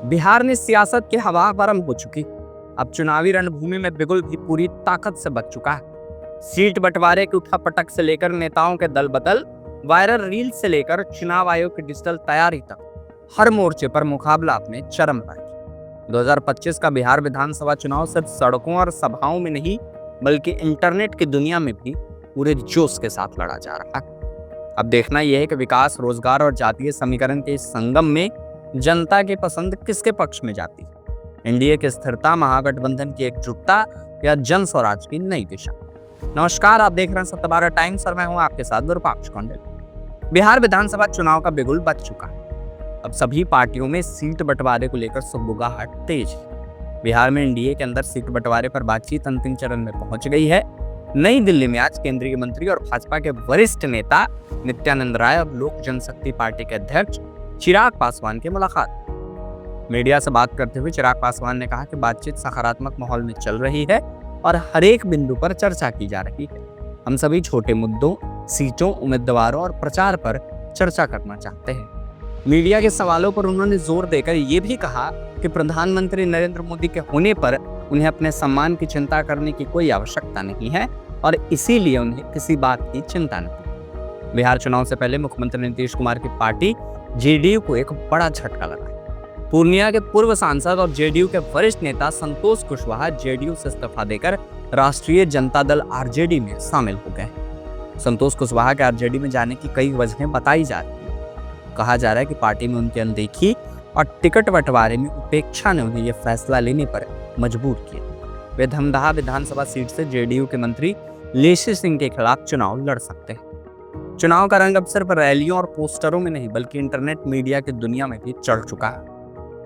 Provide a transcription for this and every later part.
बिहार में सियासत की हवा गर्म हो चुकी। अब चुनावी रणभूमि में बिगुल भी पूरी ताकत से बच चुका है। सीट बंटवारे की उठापटक से लेकर नेताओं के दल बदल, वायरल रील से लेकर चुनाव आयोग की डिजिटल तैयारी तक हर मोर्चे पर मुकाबला अपने चरम पर। 2025 का बिहार विधानसभा चुनाव सिर्फ सड़कों और सभाओं में नहीं बल्कि इंटरनेट की दुनिया में भी पूरे जोश के साथ लड़ा जा रहा है। अब देखना यह है कि विकास, रोजगार और जातीय समीकरण के इस संगम में जनता की पसंद किसके पक्ष में जाती है। एनडीए की स्थिरता, महागठबंधन की एकजुटता या जन स्वराज की नई दिशा। नमस्कार, आप देख रहे हैं सत्य भारत टाइम्स और मैं हूं आपके साथ विरूपाक्ष कौंडिल। बिहार विधानसभा चुनाव का बिगुल बज चुका है। अब सभी पार्टियों में सीट बंटवारे को लेकर सुगबुगाहट तेज है। बिहार में एनडीए के अंदर सीट बंटवारे पर बातचीत अंतिम चरण में पहुंच गई है। नई दिल्ली में आज केंद्रीय मंत्री और भाजपा के वरिष्ठ नेता नित्यानंद राय और लोक जनशक्ति पार्टी के अध्यक्ष चिराग पासवान की मुलाकात। मीडिया से बात करते हुए चिराग पासवान ने कहा कि बातचीत सकारात्मक माहौल में चल रही है और हर एक बिंदु पर चर्चा की जा रही है। हम सभी छोटे मुद्दों, सीटों, उम्मीदवारों और प्रचार पर चर्चा करना चाहते हैं। मीडिया के सवालों पर उन्होंने जोर देकर ये भी कहा कि प्रधानमंत्री नरेंद्र मोदी के होने पर उन्हें अपने सम्मान की चिंता करने की कोई आवश्यकता नहीं है और इसीलिए उन्हें किसी बात की चिंता नहीं। बिहार चुनाव से पहले मुख्यमंत्री नीतीश कुमार की पार्टी जेडीयू को एक बड़ा झटका लगा। पूर्णिया के पूर्व सांसद और जेडीयू के वरिष्ठ नेता संतोष कुशवाहा जेडीयू से इस्तीफा देकर राष्ट्रीय जनता दल आरजेडी में शामिल हो गए। संतोष कुशवाहा के आरजेडी में जाने की कई वजहें बताई जा रही है। कहा जा रहा है कि पार्टी में उनकी अनदेखी और टिकट बंटवारे में उपेक्षा ने उन्हें यह फैसला लेने पर मजबूर किया। वे धमदाहा विधानसभा सीट से जेडीयू के मंत्री लेशी सिंह के खिलाफ चुनाव लड़ सकते हैं। चुनाव का रंग अब सिर्फ रैलियों और पोस्टरों में नहीं बल्कि इंटरनेट मीडिया की दुनिया में भी चढ़ चुका है।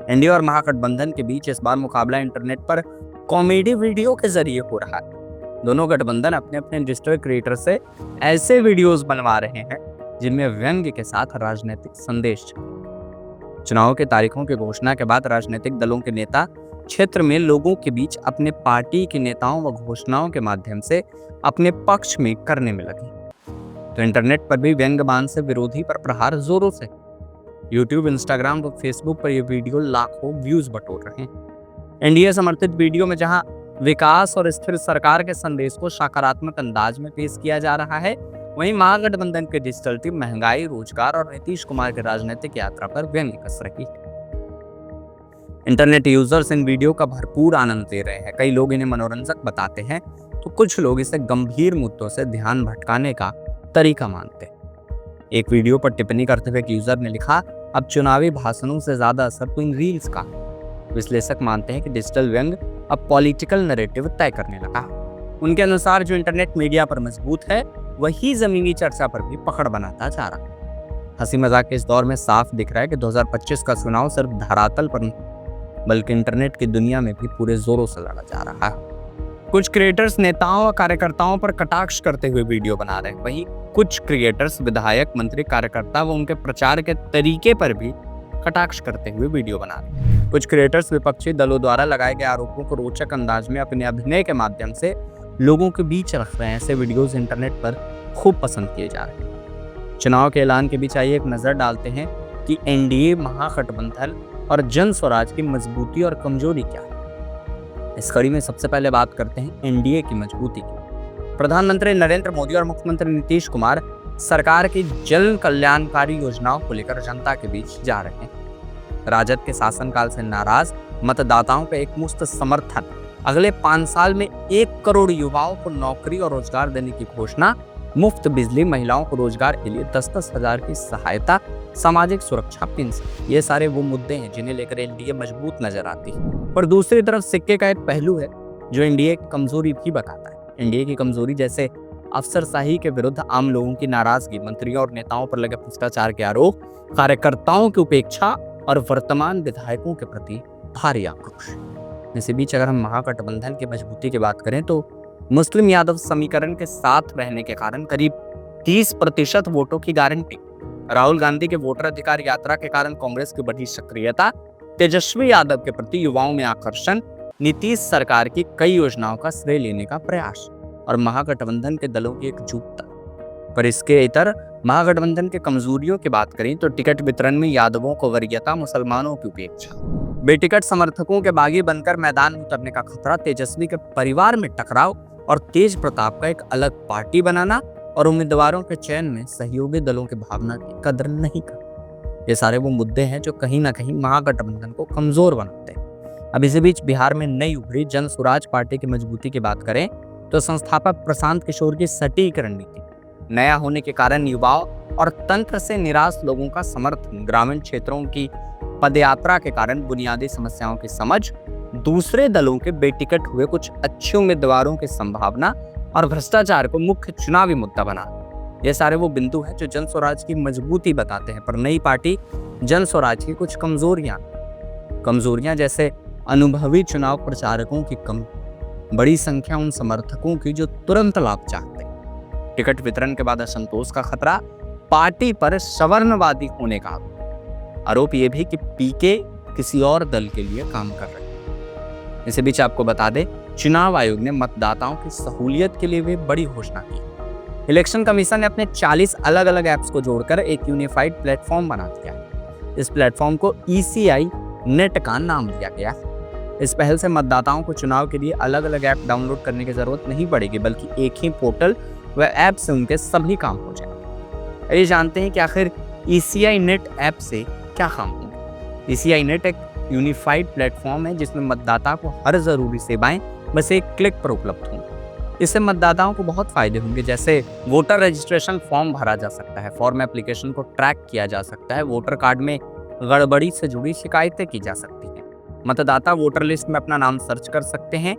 एनडीए और महागठबंधन के बीच इस बार मुकाबला इंटरनेट पर कॉमेडी वीडियो के जरिए हो रहा है। दोनों गठबंधन अपने अपने डिजिटल क्रिएटर से ऐसे वीडियोस बनवा रहे हैं जिनमें व्यंग्य के साथ राजनीतिक संदेश। चुनाव के तारीखों की घोषणा के बाद राजनीतिक दलों के नेता क्षेत्र में लोगों के बीच अपने पार्टी के नेताओं व घोषणाओं के माध्यम से अपने पक्ष में करने में लगे। तो इंटरनेट पर भी व्यंग्य बाण से विरोधी पर प्रहार जोरों से। यूट्यूब, इंस्टाग्राम व फेसबुक पर ये वीडियो लाखों व्यूज बटोर रहे हैं। एनडीए समर्थित वीडियो में जहां विकास और स्थिर सरकार के संदेश को सकारात्मक अंदाज में पेश किया जा रहा है, वहीं महागठबंधन के डिजिटल टीम महंगाई, रोजगार और नीतीश कुमार की राजनीतिक यात्रा पर व्यंग्य कस रही है। इंटरनेट यूजर्स इन वीडियो का भरपूर आनंद ले रहे हैं। कई लोग इन्हें मनोरंजक बताते हैं तो कुछ लोग इसे गंभीर मुद्दों से ध्यान भटकाने का तरीका मानते हैं। एक वीडियो पर टिप्पणी करते हुए एक यूजर ने लिखा, अब चुनावी भाषणों से ज्यादा असर तो इन रील्स का। विश्लेषक मानते हैं कि डिजिटल व्यंग्य अब पॉलिटिकल नैरेटिव तय करने लगा। उनके अनुसार जो इंटरनेट मीडिया पर मजबूत है वही जमीनी चर्चा पर भी पकड़ बनाता जा रहा है। हंसी मजाक के इस दौर में साफ दिख रहा है कि 2025 का चुनाव सिर्फ धरातल पर नहीं बल्कि इंटरनेट की दुनिया में भी पूरे जोरों से लड़ा जा रहा है। कुछ क्रिएटर्स नेताओं और कार्यकर्ताओं पर कटाक्ष करते हुए वीडियो बना रहे हैं, वहीं कुछ क्रिएटर्स विधायक, मंत्री, कार्यकर्ता व उनके प्रचार के तरीके पर भी कटाक्ष करते हुए वीडियो बना रहे हैं। कुछ क्रिएटर्स विपक्षी दलों द्वारा लगाए गए आरोपों को रोचक अंदाज में अपने अभिनय के माध्यम से लोगों के बीच रख रहे हैं। ऐसे वीडियोस इंटरनेट पर खूब पसंद किए जा रहे हैं। चुनाव के ऐलान के बीच आइए एक नजर डालते हैं कि एनडीए, महागठबंधन और जन स्वराज की मजबूती और कमजोरी क्या है। इस कड़ी में सबसे पहले बात करते हैं एनडीए की मजबूती की। प्रधानमंत्री नरेंद्र मोदी और मुख्यमंत्री नीतीश कुमार सरकार की जन कल्याणकारी योजनाओं को लेकर जनता के बीच जा रहे हैं। राजद के शासनकाल से नाराज मतदाताओं का एकमुश्त समर्थन, अगले 5 साल में 1 करोड़ युवाओं को नौकरी और रोजगार देने की घोषणा, मुफ्त बिजली, महिलाओं को रोजगार के लिए 10-10 हजार की सहायता, सामाजिक सुरक्षा, पेंशन, ये सारे वो मुद्दे हैं जिन्हें लेकर एनडीए मजबूत नजर आती है। पर दूसरी तरफ सिक्के का एक पहलू है जो एनडीए की कमजोरी भी बताता है। एनडीए की कमजोरी जैसे अफसरशाही के विरुद्ध आम लोगों की नाराजगी, मंत्रियों और नेताओं पर लगे भ्रष्टाचार के आरोप, कार्यकर्ताओं की उपेक्षा और वर्तमान विधायकों के प्रति भारी आक्रोश। इसी बीच अगर हम महागठबंधन की मजबूती की बात करें तो मुस्लिम यादव समीकरण के साथ रहने के कारण करीब 30% वोटों की गारंटी, राहुल गांधी के वोटर अधिकार यात्रा के कारण कांग्रेस की बढ़ी सक्रियता, तेजस्वी यादव के प्रति युवाओं में आकर्षण, नीतीश सरकार की कई योजनाओं का श्रेय लेने का प्रयास और महागठबंधन के दलों की एकजुटता। पर इसके इतर महागठबंधन के कमजोरियों की बात करें तो टिकट वितरण में यादवों को वरीयता, मुसलमानों की उपेक्षा, बेटिकट समर्थकों के बागी बनकर मैदान में उतरने का खतरा, तेजस्वी के परिवार में टकराव और तेज प्रताप का एक अलग पार्टी बनाना और उम्मीदवारों के चयन में सहयोगी दलों की भावना की कदर नहीं करना, ये सारे वो मुद्दे हैं जो कहीं ना कहीं महागठबंधन को कमजोर बनाते हैं। अब इसी बीच बिहार में नई उभरी जन स्वराज पार्टी की मजबूती की बात करें तो संस्थापक प्रशांत किशोर की सटीक रणनीति, नया होने के कारण युवाओं और तंत्र से निराश लोगों का समर्थन, ग्रामीण क्षेत्रों की पदयात्रा के कारण बुनियादी समस्याओं की समझ, दूसरे दलों के बेटिकट हुए कुछ अच्छे उम्मीदवारों की संभावना और भ्रष्टाचार को मुख्य चुनावी मुद्दा बना, ये सारे वो बिंदु हैं जो जन स्वराज की मजबूती बताते हैं। पर नई पार्टी जन स्वराज की कुछ कमजोरियां जैसे अनुभवी चुनाव प्रचारकों की कमी, बड़ी संख्या उन समर्थकों की जो तुरंत लाभ चाहते हैं, टिकट वितरण के बाद असंतोष का खतरा, पार्टी पर सवर्णवादी होने का आरोप, ये भी कि पीके किसी और दल के लिए काम कर रहे हैं। इसी बीच आपको बता दें, चुनाव आयोग ने मतदाताओं की सहूलियत के लिए भी बड़ी घोषणा की। इलेक्शन कमीशन ने अपने 40 अलग अलग ऐप्स को जोड़कर एक यूनिफाइड प्लेटफॉर्म बना दिया है। इस प्लेटफॉर्म को ECI नेट का नाम दिया गया है। इस पहल से मतदाताओं को चुनाव के लिए अलग अलग ऐप डाउनलोड करने की जरूरत नहीं पड़ेगी, बल्कि एक ही पोर्टल व ऐप से उनके सभी काम हो जाएंगे। ये जानते हैं कि आखिर ECI नेट ऐप से क्या काम होंगे। ECI नेट एक यूनिफाइड प्लेटफॉर्म है जिसमें मतदाता को हर जरूरी सेवाएं बस एक क्लिक पर उपलब्ध होंगी। इससे मतदाताओं को बहुत फायदे होंगे, जैसे वोटर रजिस्ट्रेशन फॉर्म भरा जा सकता है, फॉर्म एप्लीकेशन को ट्रैक किया जा सकता है, वोटर कार्ड में गड़बड़ी से जुड़ी शिकायतें की जा सकती हैं, मतदाता वोटर लिस्ट में अपना नाम सर्च कर सकते हैं,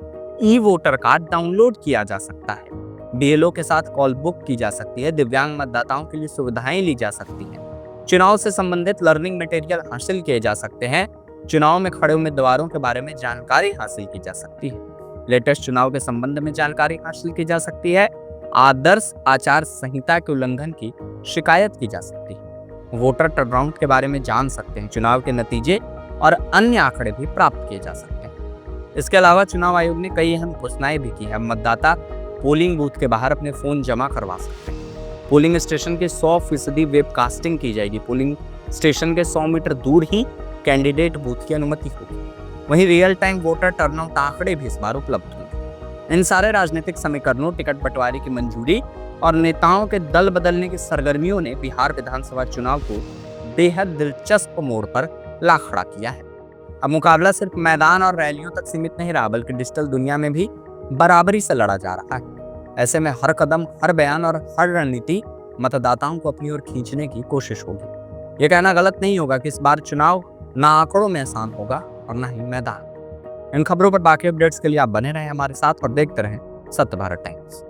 वोटर कार्ड डाउनलोड किया जा सकता है, BLO के साथ कॉल बुक की जा सकती है, दिव्यांग मतदाताओं के लिए सुविधाएं ली जा सकती हैं, चुनाव से संबंधित लर्निंग मटेरियल हासिल किए जा सकते हैं, चुनाव में खड़े उम्मीदवारों के बारे में जानकारी हासिल की जा सकती है, लेटेस्ट चुनाव के संबंध में जानकारी हासिल की जा सकती है, आदर्श आचार संहिता के उल्लंघन की शिकायत की जा सकती है, वोटर टर्नआउट के बारे में जान सकते हैं, चुनाव के नतीजे और अन्य आंकड़े भी प्राप्त किए जा सकते हैं। इसके अलावा चुनाव आयोग ने कई अहम घोषणाएं भी की हैं। मतदाता पोलिंग बूथ के बाहर अपने फोन जमा करवा सकते हैं, पोलिंग स्टेशन के 100% वेबकास्टिंग की जाएगी, पोलिंग स्टेशन के 100 मीटर दूर ही कैंडिडेट बूथ की अनुमति होगी, वहीं रियल टाइम वोटर टर्नआउट आंकड़े भी इस बार उपलब्ध होंगे। इन सारे राजनीतिक समीकरणों, टिकट बंटवारे की मंजूरी और नेताओं के दल बदलने की सरगर्मियों ने बिहार विधानसभा चुनाव को बेहद दिलचस्प मोड़ पर ला खड़ा किया है। अब मुकाबला सिर्फ मैदान और रैलियों तक सीमित नहीं रहा, बल्कि डिजिटल दुनिया में भी बराबरी से लड़ा जा रहा है। ऐसे में हर कदम, हर बयान और हर रणनीति मतदाताओं को अपनी ओर खींचने की कोशिश होगी। ये कहना गलत नहीं होगा कि इस बार चुनाव ना आंकड़ों में आसान होगा और ना ही मैदान। इन खबरों पर बाकी अपडेट्स के लिए आप बने रहें हमारे साथ और देखते रहें सत्य भारत टाइम्स।